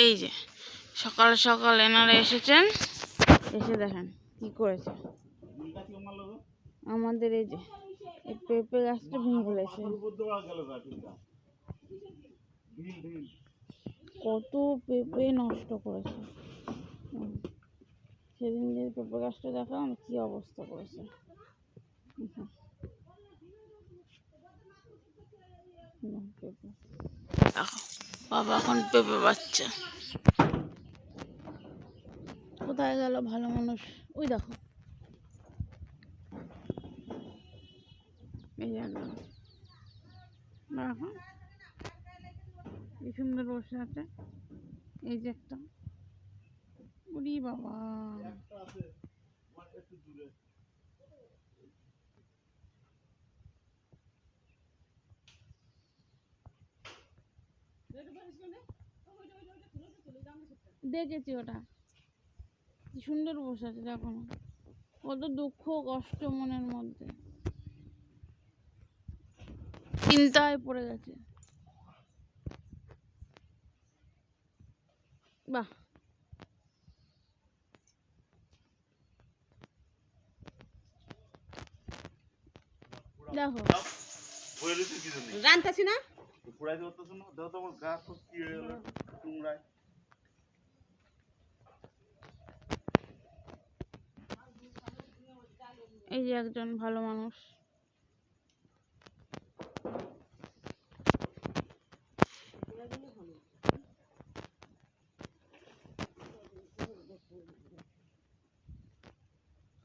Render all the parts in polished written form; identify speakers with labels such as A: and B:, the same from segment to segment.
A: এই যে সকাল সকাল এনারা এসেছেন, এসে দেখেন কি করেছে আমাদের। এই যে এই পেঁপে গাছটা ভেঙে ফেলেছে। কত পেঁপে নষ্ট করেছে। সেদিন যে পেঁপে গাছটা দেখালাম কি অবস্থা করেছে। বাবা এখন পেঁপে বাচ্চা কোথায় গেল ভালো মানুষ? ওই দেখো, এই দেখো কি সুন্দর বসে আছে। এই যে একটা, ওরে বাবা, দেখেছি ওটা কি সুন্দর বসে আছে। দেখো কত দুঃখ কষ্ট মনের মধ্যে, চিন্তায় পড়ে গেছে। বাহ, দেখো রান্তাছি না এই যে একজন ভালো মানুষ।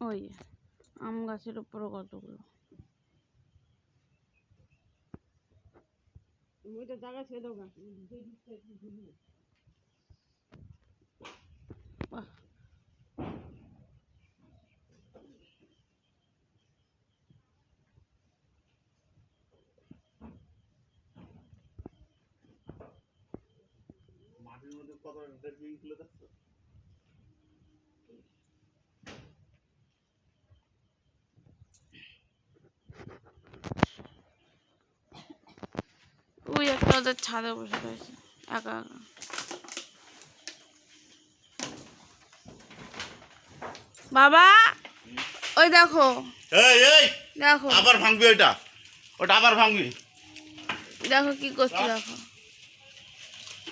A: ওই আম গাছের উপরে কতগুলো জায়গা ছেড়ে দাও। মাটির মধ্যে কত খুলে যাচ্ছে। ওই একটা ওদের ছাদে বসে রয়েছে একা একা। বাবা ওই দেখো, দেখো
B: আবার ভাঙবি, ওটা আবার ভাঙবি।
A: দেখো কি করছে, দেখো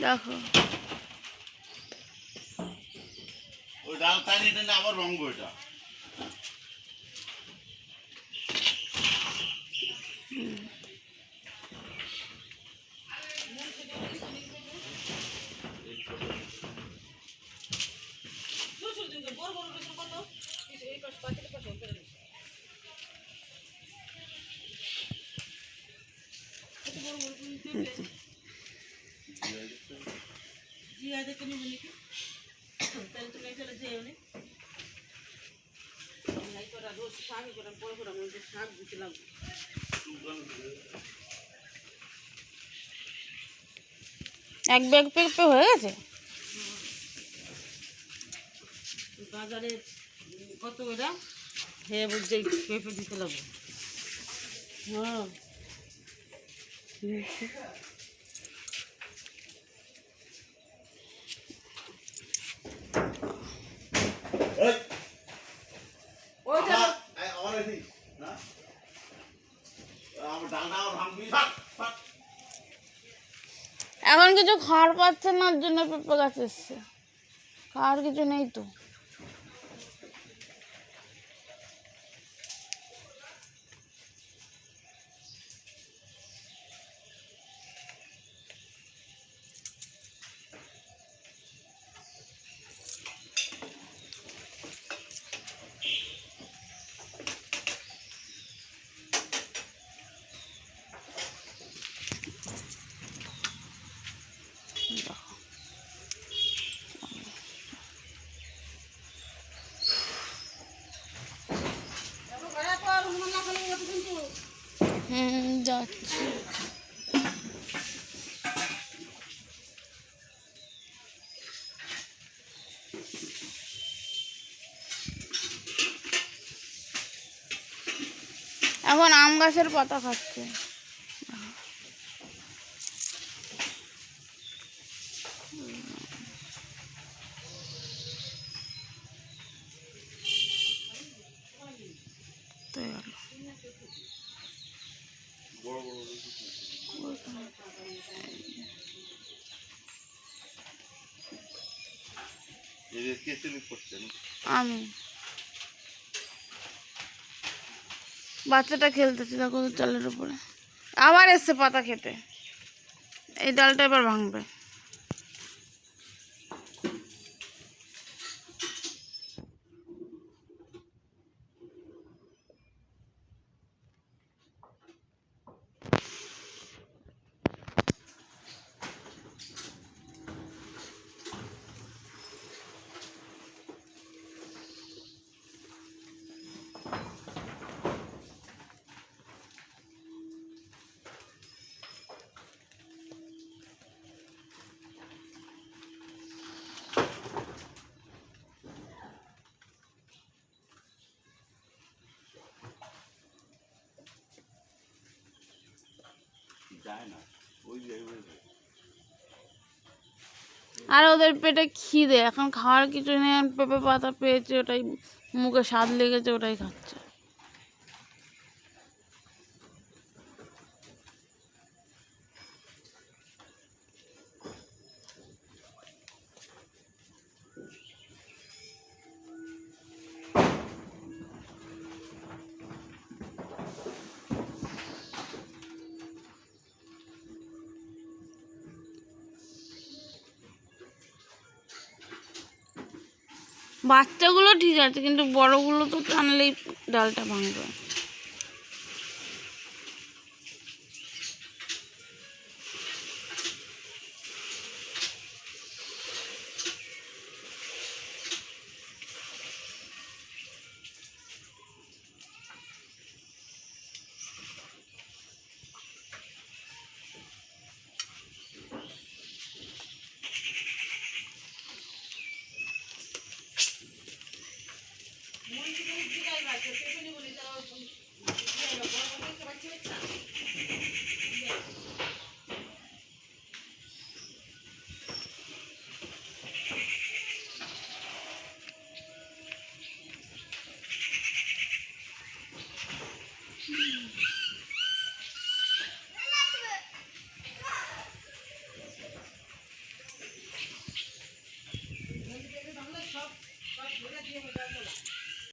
A: দেখো
B: ওই ডাল টানি টানি আবার ভাঙবো এটা।
A: এক ব্যাগ পেঁপে হয়ে গেছে।
C: বাজারে কত ওরা হ্যাঁ বুঝছে পেঁপে দিতে লাগবে। হ্যাঁ
A: এখন কিছু খাওয়ার পাচ্ছে না, ওর জন্য পেঁপে গাছ এসছে। খাওয়ার কিছু নেই তো। যাচ্ছি। এখন আম গাছের পাতা খাচ্ছে।
B: কে স্লিপ করছেন?
A: আমি বাচ্চাটা খেলতেছি দেখো চালের উপরে, আবার এসছে পাতা খেতে। এই ডালটা এবার ভাঙবে।
B: যায় না, ওই যায়।
A: আর ওদের পেটে খিদে, এখন খাওয়ার কিছু নেই, এখন পেঁপে পাতা পেয়েছে, ওটাই মুখে স্বাদ লেগেছে, ওটাই খাচ্ছে। বাচ্চাগুলো ঠিক আছে, কিন্তু বড়গুলো তো টানলেই ডালটা ভাঙবে।